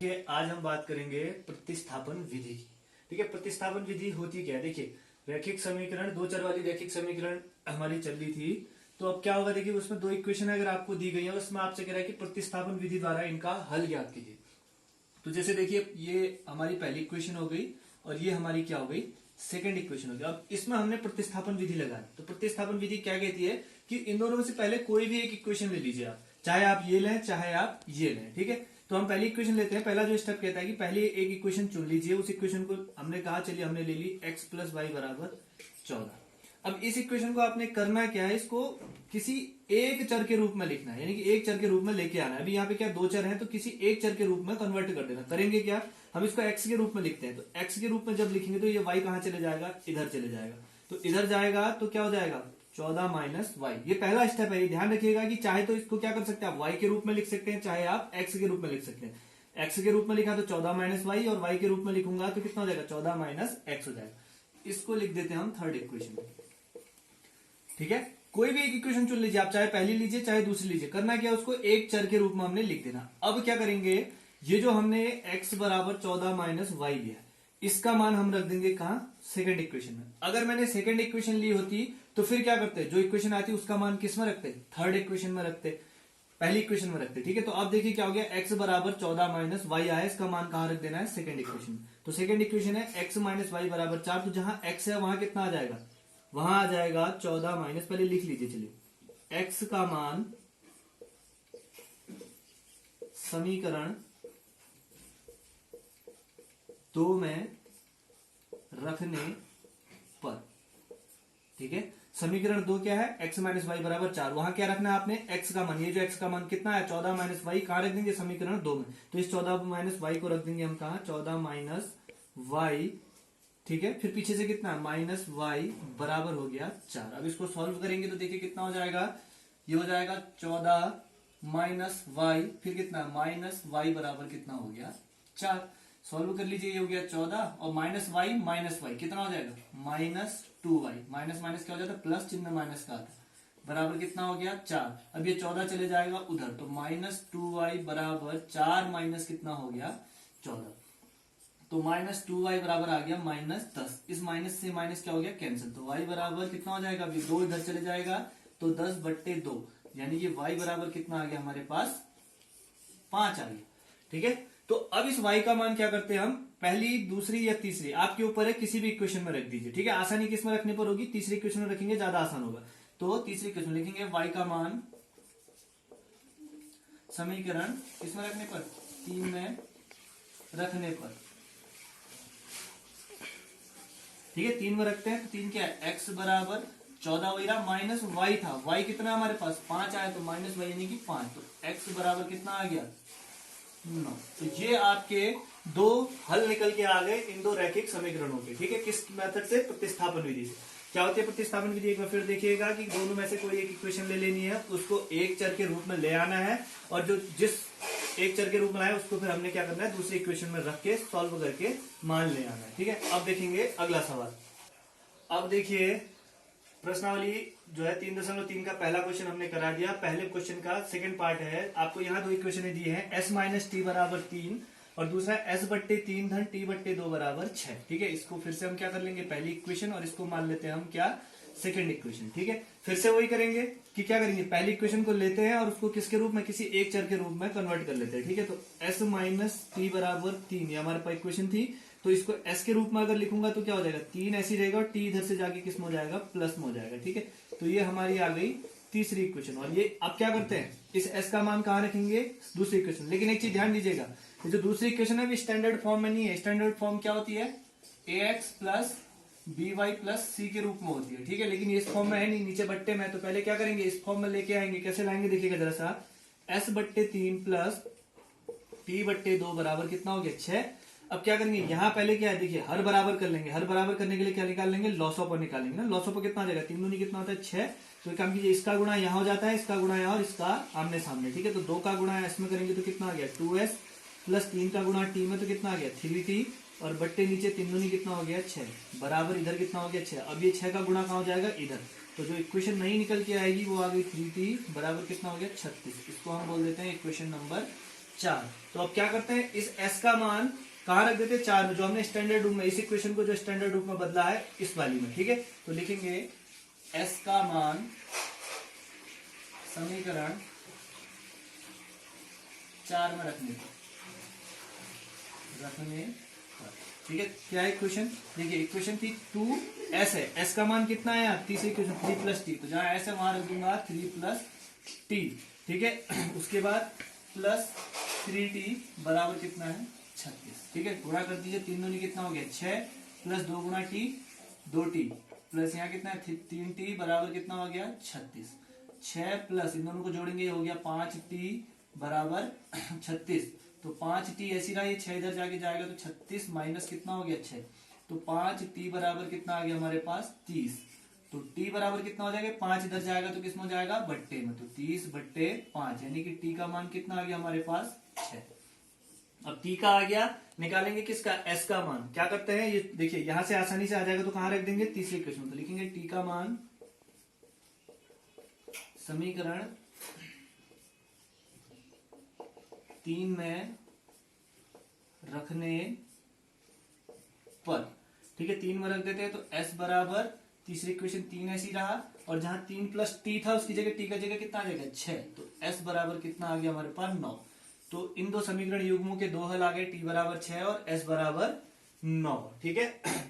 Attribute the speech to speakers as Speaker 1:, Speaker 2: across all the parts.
Speaker 1: देखिए आज हम बात करेंगे प्रतिस्थापन विधि की। ठीक है, प्रतिस्थापन विधि होती क्या है? देखिए, रैखिक समीकरण, दो चर वाली रैखिक समीकरण हमारी चल रही थी। तो अब क्या होगा, देखिए उसमें दो इक्वेशन अगर आपको दी गई है, उसमें आपसे कह रहा है कि प्रतिस्थापन विधि द्वारा इनका हल ज्ञात कीजिए। तो जैसे देखिए, ये हमारी पहली इक्वेशन हो गई और ये हमारी क्या हो गई, सेकंड इक्वेशन हो गई। अब इसमें हमने प्रतिस्थापन विधि लगाई। तो प्रतिस्थापन विधि क्या कहती है कि इन दोनों में से पहले कोई भी एक इक्वेशन ले लीजिए आप, चाहे आप ये लें चाहे आप ये लें। ठीक है, तो हम पहली इक्वेशन लेते हैं। पहला जो स्टेप कहता है कि पहले एक इक्वेशन चुन लीजिए। उस इक्वेशन को हमने कहा, चलिए हमने ले ली x प्लस वाई बराबर 14। अब इस इक्वेशन को आपने करना क्या है, इसको किसी एक चर के रूप में लिखना है, यानी कि एक चर के रूप में लेके आना है। अभी यहाँ पे क्या दो चर हैं, तो किसी एक चर के रूप में कन्वर्ट कर देना। करेंगे क्या, हम इसको x के रूप में लिखते हैं। तो x के रूप में जब लिखेंगे तो ये y कहाँ चले जाएगा, इधर चले जाएगा। तो इधर जाएगा तो क्या हो जाएगा, 14 माइनस वाई। ये पहला स्टेप है। ये ध्यान रखिएगा कि चाहे तो इसको क्या कर सकते हैं आप, y के रूप में लिख सकते हैं, चाहे आप x के रूप में लिख सकते हैं। x के रूप में लिखा तो 14 माइनस वाई, और y के रूप में लिखूंगा तो कितना हो जाएगा, 14 माइनस एक्स हो जाएगा। इसको लिख देते हैं हम थर्ड इक्वेशन। ठीक है, कोई भी एक इक्वेशन चुन लीजिए आप, चाहे पहली लीजिए चाहे दूसरी लीजिए। करना क्या, उसको एक चर के रूप में हमने लिख देना। अब क्या करेंगे, ये जो हमने x बराबर 14 माइनस वाई लिया, इसका मान हम रख देंगे कहां, सेकंड इक्वेशन में। अगर मैंने सेकंड इक्वेशन ली होती तो फिर क्या करते, जो इक्वेशन आती उसका मान किस में रखते, थर्ड इक्वेशन में रखते, पहली इक्वेशन में रखते। ठीक है, तो अब देखिए क्या हो गया, x बराबर 14 माइनस वाई आया, इसका मान कहां रख देना है, सेकंड इक्वेशन में। तो सेकंड इक्वेशन है x माइनस वाई बराबर 4। तो जहां x है वहां कितना आ जाएगा, वहां आ जाएगा 14 माइनस, पहले लिख लीजिए, चलिए x का मान समीकरण 2 में रखने पर। ठीक है, समीकरण 2 क्या है, x माइनस वाई बराबर 4। वहां क्या रखना है आपने, x का मान। ये जो x का मान कितना है, 14 माइनस वाई, कहां रख देंगे, समीकरण 2 में। तो इस 14 माइनस वाई को रख देंगे हम कहा, 14 माइनस वाई। ठीक है, फिर पीछे से कितना, माइनस वाई बराबर हो गया 4। अब इसको सॉल्व करेंगे तो देखिए कितना हो जाएगा, ये हो जाएगा 14 माइनस वाई, फिर कितना, माइनस वाई बराबर कितना हो गया 4। सॉल्व कर लीजिए, ये हो गया 14 और माइनस वाई कितना हो जाएगा, माइनस 2y। माइनस माइनस क्या हो जाता है, प्लस चिन्ह माइनस का आता, बराबर कितना हो गया 4। अब ये 14 चले जाएगा उधर, तो माइनस 2y बराबर 4 माइनस कितना हो गया 14। तो माइनस 2y बराबर आ गया माइनस 10। इस माइनस से माइनस क्या हो गया, कैंसिल। तो y बराबर कितना हो जाएगा, अभी 2 इधर चले जाएगा तो 10/2, यानी कि y बराबर कितना आ गया हमारे पास, 5 आ गया। ठीक है, तो अब इस y का मान क्या करते हैं हम, पहली दूसरी या तीसरी, आपके ऊपर है, किसी भी इक्वेशन में रख दीजिए। ठीक है, आसानी किसमें रखने पर होगी, तीसरी इक्वेशन में रखेंगे, ज्यादा आसान होगा। तो तीसरी इक्वेशन लिखेंगे, y का मान समीकरण किसमें रखने पर, 3 में रखने पर। ठीक है, 3 में रखते हैं, तो 3 क्या है, x बराबर 14 वही रहा, माइनस वाई था, y कितना हमारे पास 5 आया, तो माइनस वाई यानी कि 5। तो x बराबर कितना आ गया, 9। तो ये आपके दो हल निकल के आ गए इन दो रैखिक समीकरणों के। ठीक है, किस मेथड से, प्रतिस्थापन विधि से। क्या होती है प्रतिस्थापन विधि, एक बार फिर देखिएगा कि दोनों में से कोई एक इक्वेशन ले लेनी है, उसको एक चर के रूप में ले आना है, और जो जिस एक चर के रूप में आया उसको फिर हमने क्या करना है, दूसरी इक्वेशन में रख के सॉल्व करके मान ले आना है। ठीक है, अब देखेंगे अगला सवाल। अब देखिए प्रश्नावली जो है 3.3 का पहला क्वेश्चन हमने करा दिया। पहले क्वेश्चन का सेकंड पार्ट है। आपको यहाँ दो इक्वेशन दिए हैं, s माइनस टी बराबर 3 और दूसरा s/3 धन t/2 बराबर 6। ठीक है, इसको फिर से हम क्या कर लेंगे, पहली इक्वेशन, और इसको मान लेते हैं हम क्या, सेकंड इक्वेशन। ठीक है, फिर से वही करेंगे कि क्या करेंगे, पहली इक्वेशन को लेते हैं और उसको किसके रूप में, किसी एक चर के रूप में कन्वर्ट कर लेते हैं। ठीक है, तो s माइनस टी बराबर 3 ये हमारे पास इक्वेशन थी। तो इसको s के रूप में अगर लिखूंगा तो क्या हो जाएगा, 3 ऐसी रहेगा और t इधर से जाके किस में हो जाएगा, प्लस में हो जाएगा। ठीक है, तो ये हमारी आ गई तीसरी इक्वेशन। और ये अब क्या करते हैं, इस s का मान कहाँ रखेंगे, दूसरी इक्वेशन। लेकिन एक चीज ध्यान दीजिएगा, ये जो दूसरी इक्वेशन है वो स्टैंडर्ड फॉर्म में नहीं है। स्टैंडर्ड फॉर्म क्या होती है, ax plus by plus c के रूप में होती है। ठीक है, लेकिन ये इस फॉर्म में है नहीं, नीचे बट्टे में। तो पहले क्या करेंगे, इस फॉर्म में लेके आएंगे। कैसे लाएंगे, देखिएगा जरा सा, s/3 प्लस t/2 बराबर कितना हो गया, 6। अब क्या करेंगे, यहाँ पहले क्या है, देखिए हर बराबर कर लेंगे। हर बराबर करने के लिए क्या निकाल लेंगे, लॉस ऑफ निकालेंगे ना। लॉस ऑफ कितना आ जाएगा, 3 दूनी कितना होता है 6। तो काम कीजिए, इसका गुणा यहाँ हो जाता है, इसका गुणा यहाँ, और इसका आमने सामने। ठीक है, तो 2 का गुणा इसमें करेंगे तो कितना आ गया 2s, प्लस 3 का गुणा t में तो कितना आ गया 3t, और बट्टे नीचे 3 दूनी कितना हो गया 6, बराबर इधर कितना हो गया 6। अब ये 6 का गुणा कहाँ हो जाएगा, इधर। तो जो इक्वेशन नहीं निकल के आएगी वो आ गई 3t बराबर कितना हो गया 36। इसको हम बोल देते हैं इक्वेशन नंबर 4। तो अब क्या करते हैं, इस s का मान कहाँ रख देते हैं, 4 में, जो हमने स्टैंडर्ड रूप में इस इक्वेशन को जो स्टैंडर्ड रूप में बदला है इस वाली में। ठीक है, तो लिखेंगे s का मान समीकरण 4 में रखने पर। ठीक है, क्या है इक्वेशन, देखिए इक्वेशन थी 2s है, s का मान कितना है, तीसरी इक्वेशन 3 + t, तो जहां s है वहां रख दूंगा 3 + t। ठीक है, उसके बाद प्लस 3t बराबर कितना है 36। ठीक है, गुणा कर दीजिए, 3 दूनी कितना हो गया 6, प्लस 2 गुणा t 2t, प्लस यहाँ कितना है 3t बराबर कितना हो गया 36। 6 प्लस इन दोनों को जोड़ेंगे हो गया 5t बराबर 36। तो 5t ऐसी रहा, ये 6 इधर जाके जाएगा तो 36 माइनस कितना हो गया 6, तो 5t बराबर कितना आ गया हमारे पास 30। तो t बराबर कितना हो जाएगा, 5 इधर जाएगा तो किसमें हो जाएगा बट्टे में, तो 30/5, यानी कि t का मान कितना आ गया हमारे पास 6। अब t का आ गया, निकालेंगे किसका, s का मान। क्या करते हैं, ये देखिए यहां से आसानी से आ जाएगा, तो कहां रख देंगे तीसरे इक्वेशन में, तो लिखेंगे t का मान समीकरण 3 में रखने पर। ठीक है, 3 में रख देते हैं, तो s बराबर तीसरी इक्वेशन 3 ऐसी रहा, और जहां 3 + t था उसकी जगह t का जगह कितना आ जाएगा 6, तो s बराबर कितना आ गया हमारे पास 9। तो इन दो समीकरण युग्मों के दो हल आ गए, t बराबर 6 और s बराबर 9। ठीक है,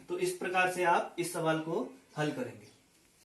Speaker 1: तो इस प्रकार से आप इस सवाल को हल करेंगे।